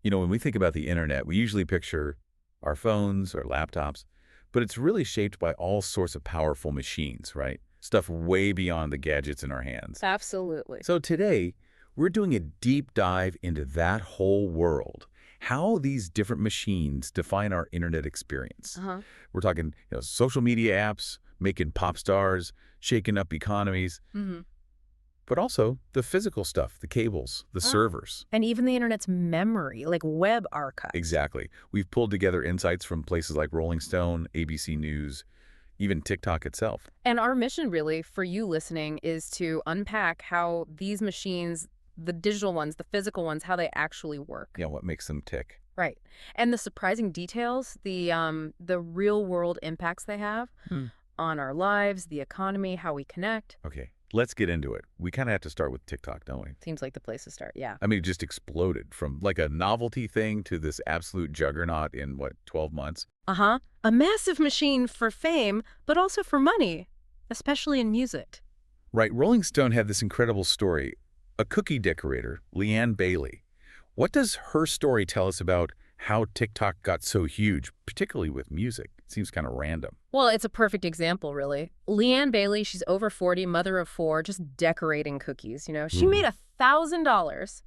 When we think about the internet, we usually picture our phones or laptops, but it's really shaped by all sorts of powerful machines, right? Stuff way beyond the gadgets in our hands. Absolutely. So today, we're doing a deep dive into that whole world, how these different machines define our internet experience. Uh-huh. We're talking, social media apps, making pop stars, shaking up economies, Mm-hmm. but also the physical stuff, the cables, the servers. And even the internet's memory, like web archives. Exactly. We've pulled together insights from places like Rolling Stone, ABC News, even TikTok itself. And our mission really for you listening is to unpack how these machines, the digital ones, the physical ones, how they actually work. Yeah, what makes them tick. Right. And the surprising details, the real world impacts they have on our lives, the economy, how we connect. Okay, let's get into it. We kind of have to start with TikTok, don't we? Seems like the place to start. Yeah. I mean, it just exploded from like a novelty thing to this absolute juggernaut in, 12 months? Uh-huh. A massive machine for fame, but also for money, especially in music. Right, Rolling Stone had this incredible story. A cookie decorator, Leanne Bailey. What does her story tell us about how TikTok got so huge, particularly with music? It seems kind of random. Well, it's a perfect example, really. Leanne Bailey, she's over 40, mother of 4, just decorating cookies, She made $1,000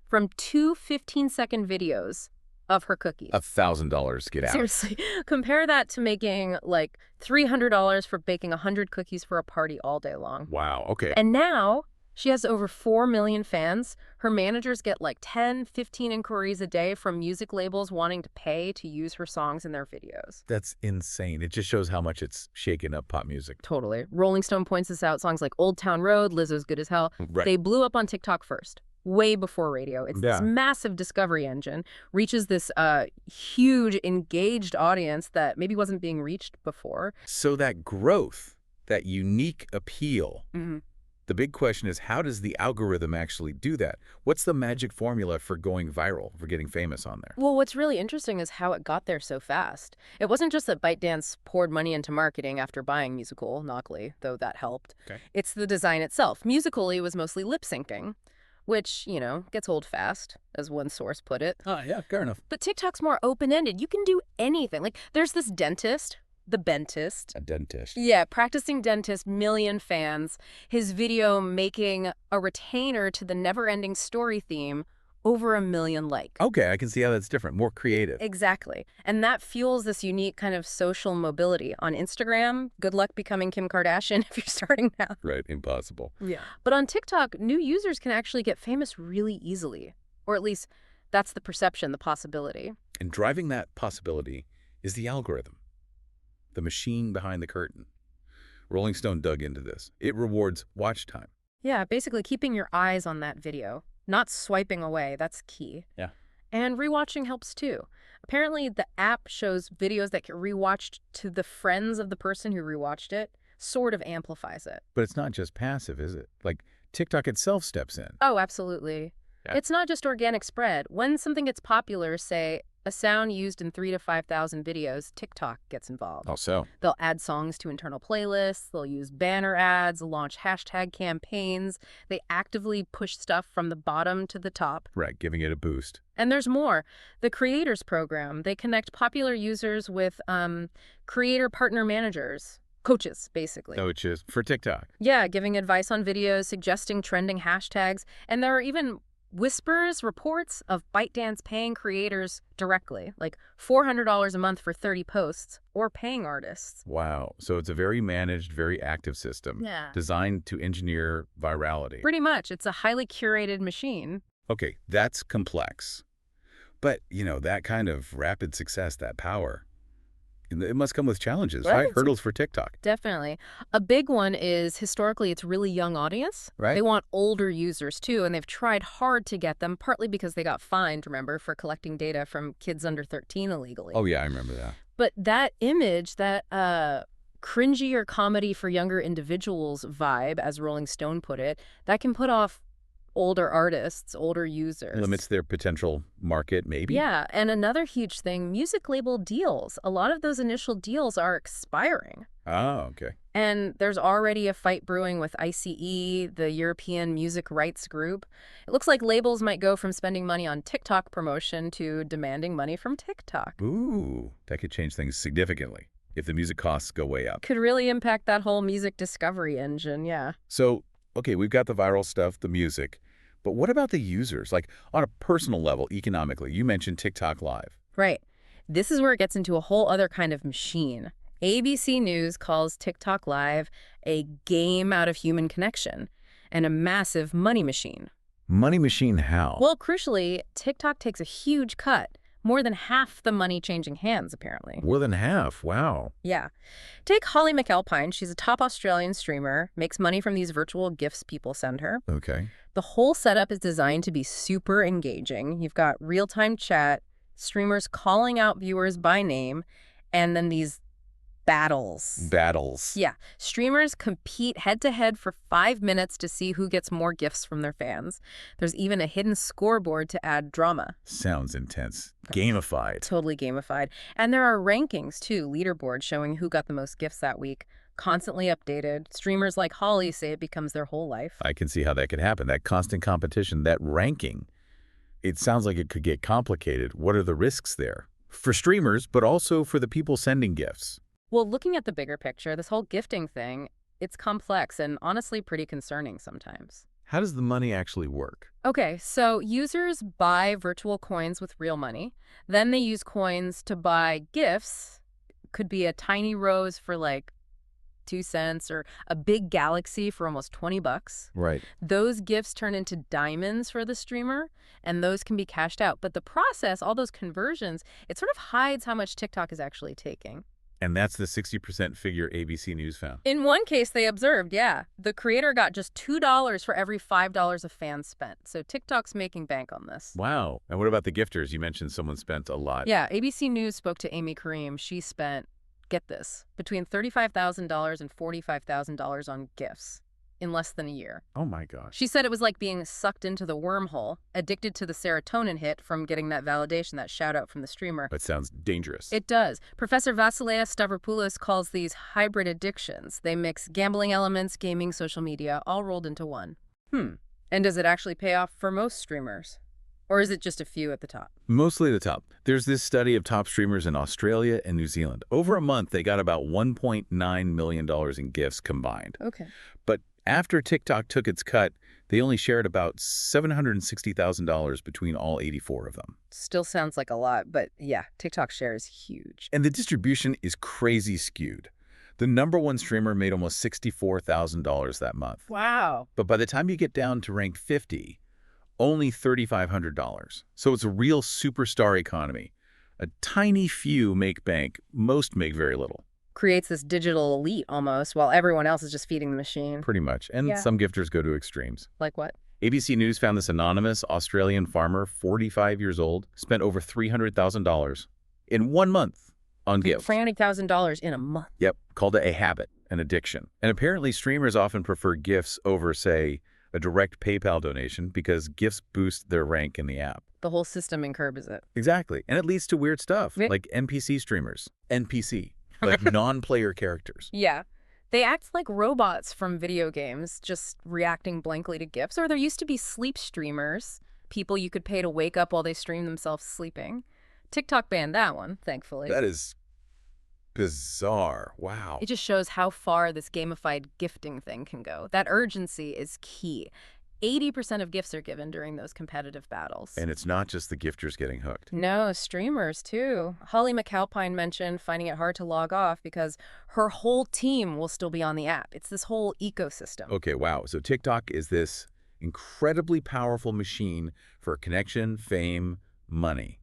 from two 15-second videos of her cookies. $1,000, get out. Seriously, compare that to making like $300 for baking 100 cookies for a party all day long. Wow, okay. And now she has over 4 million fans. Her managers get like 10, 15 inquiries a day from music labels wanting to pay to use her songs in their videos. That's insane. It just shows how much it's shaken up pop music. Totally. Rolling Stone points this out. Songs like Old Town Road, Lizzo's Good as Hell, Right. they blew up on TikTok first, way before radio. It's this massive discovery engine, reaches this huge, engaged audience that maybe wasn't being reached before. So that growth, that unique appeal, Mm-hmm. the big question is, how does the algorithm actually do that? What's the magic formula for going viral, for getting famous on there? Well, what's really interesting is how it got there so fast. It wasn't just that ByteDance poured money into marketing after buying Musical.ly, Knockly, though that helped. Okay. It's the design itself. Musical.ly was mostly lip syncing, which, gets old fast, as one source put it. Yeah, fair enough. But TikTok's more open-ended. You can do anything. Like, there's this dentist, the Bentist. A dentist. Yeah, practicing dentist, million fans. His video making a retainer to the never-ending story theme, over 1 million likes. Okay, I can see how that's different, more creative. Exactly. And that fuels this unique kind of social mobility. On Instagram, good luck becoming Kim Kardashian if you're starting now. Right, impossible. Yeah. But on TikTok, new users can actually get famous really easily. Or at least that's the perception, the possibility. And driving that possibility is the algorithm, the machine behind the curtain. Rolling Stone dug into this. It rewards watch time. Yeah, basically keeping your eyes on that video, not swiping away. That's key. Yeah. And rewatching helps too. Apparently, the app shows videos that get rewatched to the friends of the person who rewatched it, sort of amplifies it. But it's not just passive, is it? Like, TikTok itself steps in. Oh, absolutely. Yeah. It's not just organic spread. When something gets popular, say, a sound used in 3,000 to 5,000 videos, TikTok gets involved. How so? They'll add songs to internal playlists, they'll use banner ads, launch hashtag campaigns. They actively push stuff from the bottom to the top. Right, giving it a boost. And there's more. The Creators Program, they connect popular users with creator partner managers. Coaches, basically. Coaches for TikTok. Yeah, giving advice on videos, suggesting trending hashtags. And there are even whispers, reports of ByteDance paying creators directly, like $400 a month for 30 posts, or paying artists. Wow. So it's a very managed, very active system. Yeah. Designed to engineer virality. Pretty much. It's a highly curated machine. Okay, that's complex. But, that kind of rapid success, that power, it must come with challenges, right? Hurdles for TikTok. Definitely. A big one is, historically, it's a really young audience. Right. They want older users, too, and they've tried hard to get them, partly because they got fined, remember, for collecting data from kids under 13 illegally. Oh, yeah, I remember that. But that image, that cringier comedy for younger individuals vibe, as Rolling Stone put it, that can put off older artists, older users. Limits their potential market, maybe? Yeah, and another huge thing, music label deals. A lot of those initial deals are expiring. Oh, okay. And there's already a fight brewing with ICE, the European Music Rights Group. It looks like labels might go from spending money on TikTok promotion to demanding money from TikTok. Ooh, that could change things significantly if the music costs go way up. Could really impact that whole music discovery engine, yeah. So, okay, we've got the viral stuff, the music, but what about the users? Like on a personal level, economically, you mentioned TikTok Live. Right. This is where it gets into a whole other kind of machine. ABC News calls TikTok Live a game out of human connection and a massive money machine. Money machine how? Well, crucially, TikTok takes a huge cut. More than half the money changing hands, apparently. More than half, wow. Yeah. Take Holly McAlpine. She's a top Australian streamer, makes money from these virtual gifts people send her. Okay. The whole setup is designed to be super engaging. You've got real-time chat, streamers calling out viewers by name, and then these battles. Battles. Yeah. Streamers compete head-to-head for 5 minutes to see who gets more gifts from their fans. There's even a hidden scoreboard to add drama. Sounds intense. Gamified. Totally gamified. And there are rankings, too, leaderboards showing who got the most gifts that week. Constantly updated. Streamers like Holly say it becomes their whole life. I can see how that could happen. That constant competition, that ranking. It sounds like it could get complicated. What are the risks there? For streamers, but also for the people sending gifts. Well, looking at the bigger picture, this whole gifting thing, it's complex and honestly pretty concerning sometimes. How does the money actually work? Okay, so users buy virtual coins with real money. Then they use coins to buy gifts. Could be a tiny rose for like 2 cents or a big galaxy for almost $20. Right. Those gifts turn into diamonds for the streamer, and those can be cashed out. But the process, all those conversions, it sort of hides how much TikTok is actually taking. And that's the 60% figure ABC News found. In one case, they observed, yeah, the creator got just $2 for every $5 a fan spent. So TikTok's making bank on this. Wow. And what about the gifters? You mentioned someone spent a lot. Yeah, ABC News spoke to Amy Karim. She spent, get this, between $35,000 and $45,000 on gifts in less than a year. Oh my gosh. She said it was like being sucked into the wormhole, addicted to the serotonin hit from getting that validation, that shout out from the streamer. That sounds dangerous. It does. Professor Vasileia Stavropoulos calls these hybrid addictions. They mix gambling elements, gaming, social media, all rolled into one. And does it actually pay off for most streamers? Or is it just a few at the top? Mostly the top. There's this study of top streamers in Australia and New Zealand. Over a month, they got about $1.9 million in gifts combined. Okay. But after TikTok took its cut, they only shared about $760,000 between all 84 of them. Still sounds like a lot, but yeah, TikTok share is huge. And the distribution is crazy skewed. The #1 streamer made almost $64,000 that month. Wow. But by the time you get down to rank 50, only $3,500. So it's a real superstar economy. A tiny few make bank, most make very little. Creates this digital elite almost, while everyone else is just feeding the machine. Pretty much. And Yeah. some gifters go to extremes. Like what? ABC News found this anonymous Australian farmer, 45 years old, spent over $300,000 in 1 month on gifts. $300,000 in a month. Yep, called it a habit, an addiction. And apparently streamers often prefer gifts over, say, a direct PayPal donation because gifts boost their rank in the app. The whole system encourages it. Exactly. And it leads to weird stuff, Yeah. like NPC streamers. NPC, like non-player characters. Yeah. They act like robots from video games, just reacting blankly to gifts. Or there used to be sleep streamers, people you could pay to wake up while they stream themselves sleeping. TikTok banned that one, thankfully. That is bizarre. Wow. It just shows how far this gamified gifting thing can go. That urgency is key. 80% of gifts are given during those competitive battles. And it's not just the gifters getting hooked. No, streamers too. Holly McAlpine mentioned finding it hard to log off because her whole team will still be on the app. It's this whole ecosystem. Okay, wow. So TikTok is this incredibly powerful machine for connection, fame, money,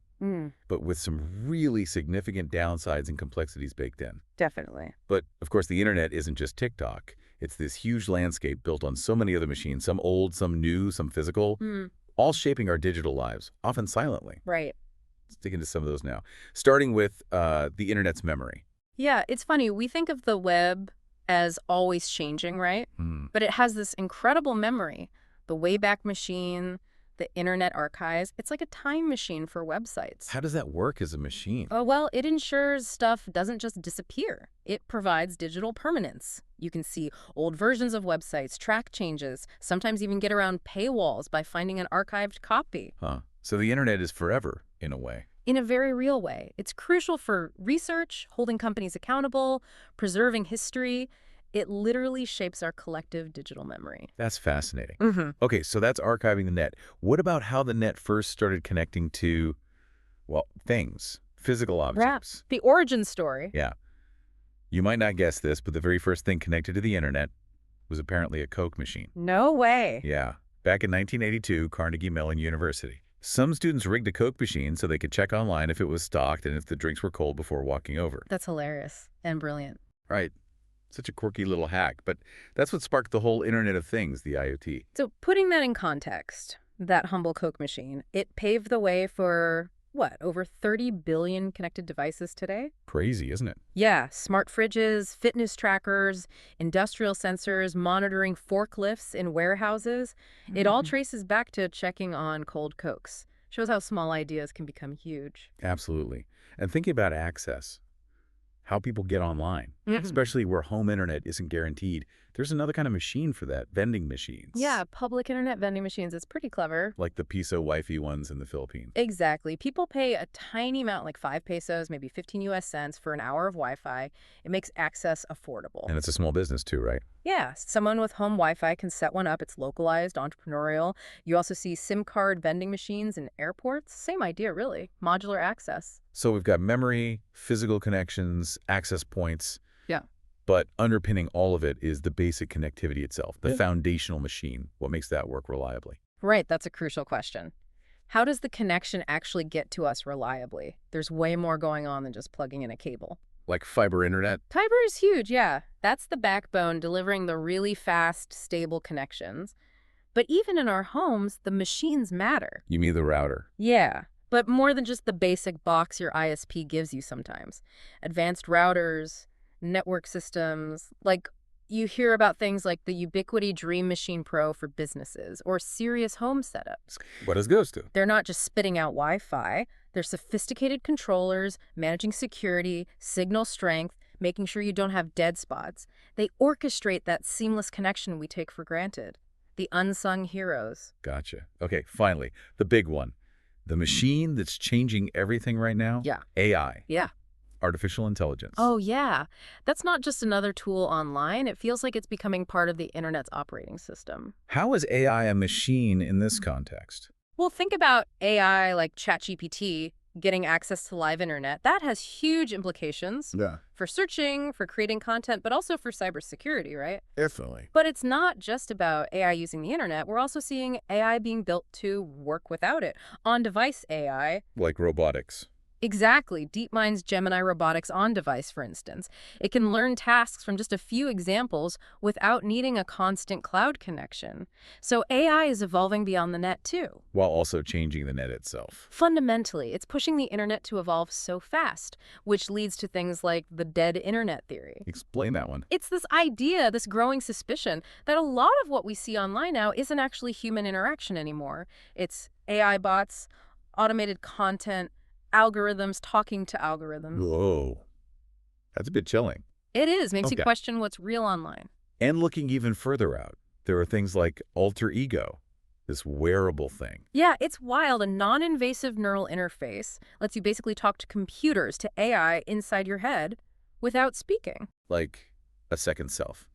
but with some really significant downsides and complexities baked in. Definitely. But, of course, the internet isn't just TikTok. It's this huge landscape built on so many other machines, some old, some new, some physical, all shaping our digital lives, often silently. Right. Let's dig into some of those now, starting with the internet's memory. Yeah, it's funny. We think of the web as always changing, right? But it has this incredible memory. The Wayback Machine, the Internet Archives, it's like a time machine for websites. How does that work as a machine? Oh, well, it ensures stuff doesn't just disappear. It provides digital permanence. You can see old versions of websites, track changes, sometimes even get around paywalls by finding an archived copy. Huh. So the internet is forever, in a way. In a very real way. It's crucial for research, holding companies accountable, preserving history. It literally shapes our collective digital memory. That's fascinating. Mm-hmm. Okay, so that's archiving the net. What about how the net first started connecting to, well, things, physical objects? The origin story. Yeah. You might not guess this, but the very first thing connected to the internet was apparently a Coke machine. No way. Yeah. Back in 1982, Carnegie Mellon University. Some students rigged a Coke machine so they could check online if it was stocked and if the drinks were cold before walking over. That's hilarious and brilliant. Right. Such a quirky little hack, but that's what sparked the whole Internet of Things, the IoT. So putting that in context, that humble Coke machine, it paved the way for, what, over 30 billion connected devices today? Crazy, isn't it? Yeah, smart fridges, fitness trackers, industrial sensors, monitoring forklifts in warehouses. It all traces back to checking on cold Cokes. Shows how small ideas can become huge. Absolutely. And thinking about access, how people get online, especially where home internet isn't guaranteed. There's another kind of machine for that, vending machines. Yeah, public internet vending machines. It's pretty clever. Like the piso Wi-Fi ones in the Philippines. Exactly. People pay a tiny amount, like 5 pesos, maybe 15 US cents for an hour of Wi-Fi. It makes access affordable. And it's a small business too, right? Yeah, someone with home Wi-Fi can set one up. It's localized, entrepreneurial. You also see SIM card vending machines in airports. Same idea, really. Modular access. So we've got memory, physical connections, access points. Yeah. But underpinning all of it is the basic connectivity itself, the foundational machine. What makes that work reliably? Right, that's a crucial question. How does the connection actually get to us reliably? There's way more going on than just plugging in a cable. Like fiber internet? Fiber is huge, yeah. That's the backbone delivering the really fast, stable connections. But even in our homes, the machines matter. You mean the router? Yeah, but more than just the basic box your ISP gives you sometimes. Advanced routers, network systems, like you hear about things like the Ubiquiti Dream Machine Pro for businesses or Sirius Home setups. What does those do? They're not just spitting out Wi-Fi. They're sophisticated controllers, managing security, signal strength, making sure you don't have dead spots. They orchestrate that seamless connection we take for granted. The unsung heroes. Gotcha. Okay, finally, the big one. The machine that's changing everything right now? Yeah. AI. Yeah. Artificial intelligence. Oh, yeah. That's not just another tool online. It feels like it's becoming part of the internet's operating system. How is AI a machine in this context? Well, think about AI like ChatGPT getting access to live internet. That has huge implications for searching, for creating content, but also for cybersecurity, right? Definitely. But it's not just about AI using the internet. We're also seeing AI being built to work without it. On-device AI. Like robotics. Exactly. DeepMind's Gemini robotics on-device, for instance. It can learn tasks from just a few examples without needing a constant cloud connection. So AI is evolving beyond the net, too. While also changing the net itself. Fundamentally, it's pushing the internet to evolve so fast, which leads to things like the dead internet theory. Explain that one. It's this idea, this growing suspicion, that a lot of what we see online now isn't actually human interaction anymore. It's AI bots, automated content, algorithms talking to algorithms. Whoa. That's a bit chilling. It is. Makes you Okay. question what's real online. And looking even further out, there are things like alter ego, this wearable thing. Yeah, it's wild. A non-invasive neural interface lets you basically talk to computers, to AI inside your head without speaking. Like a second self,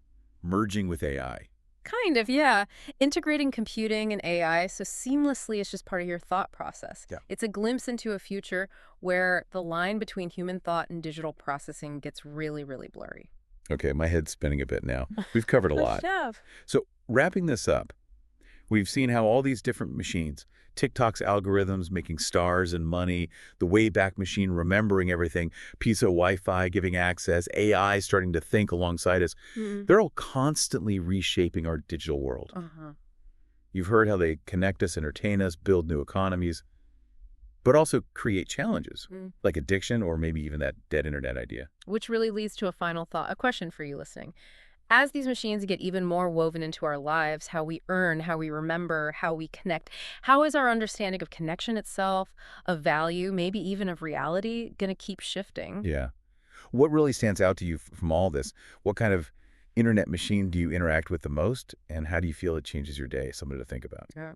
merging with AI. Kind of, yeah. Integrating computing and AI so seamlessly it's just part of your thought process. Yeah. It's a glimpse into a future where the line between human thought and digital processing gets really, really blurry. Okay, my head's spinning a bit now. We've covered a lot. Chef. So wrapping this up, we've seen how all these different machines, TikTok's algorithms making stars and money, the Wayback Machine remembering everything, Piso Wi-Fi giving access, AI starting to think alongside us, they're all constantly reshaping our digital world. You've heard how they connect us, entertain us, build new economies, but also create challenges, like addiction or maybe even that dead internet idea. Which really leads to a final thought, a question for you listening. As these machines get even more woven into our lives, how we earn, how we remember, how we connect, how is our understanding of connection itself, of value, maybe even of reality, going to keep shifting? Yeah. What really stands out to you from all this? What kind of internet machine do you interact with the most, and how do you feel it changes your day? Something to think about. Yeah.